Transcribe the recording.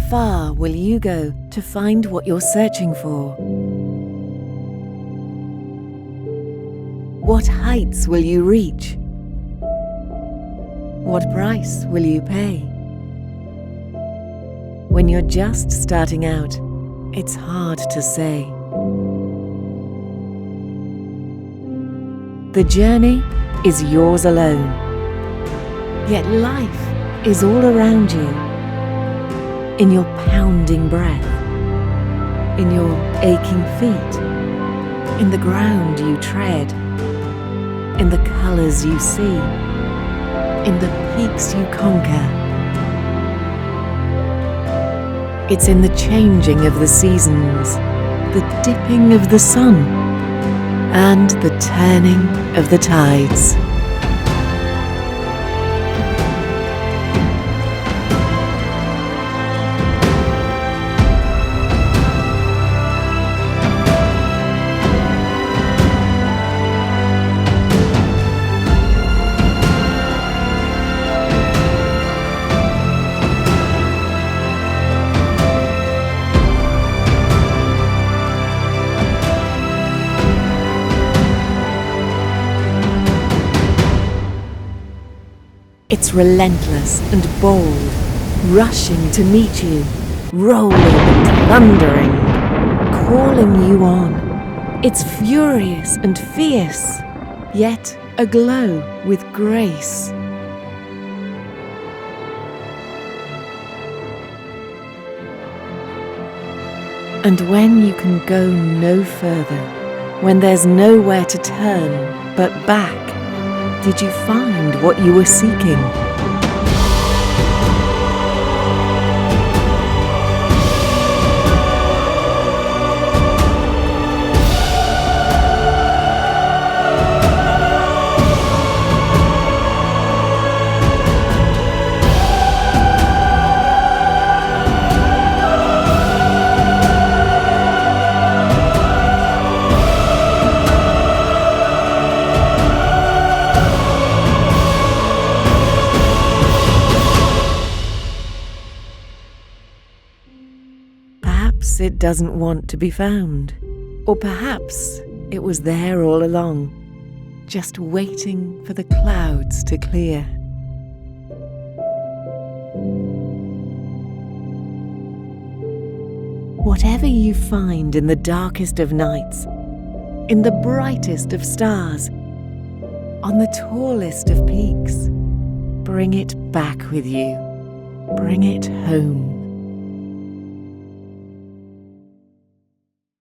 far will you go to find what you're searching for? What heights will you reach? What price will you pay? When you're just starting out, it's hard to say. The journey is yours alone, yet life is all around you. In your pounding breath, in your aching feet, in the ground you tread, in the colors you see, in the peaks you conquer. It's in the changing of the seasons, the dipping of the sun, and the turning of the tides. It's relentless and bold, rushing to meet you, rolling and thundering, calling you on. It's furious and fierce, yet aglow with grace. And when you can go no further, when there's nowhere to turn but back, did you find what you were seeking? Perhaps it doesn't want to be found. Or perhaps it was there all along, just waiting for the clouds to clear. Whatever you find in the darkest of nights, in the brightest of stars, on the tallest of peaks, bring it back with you. Bring it home.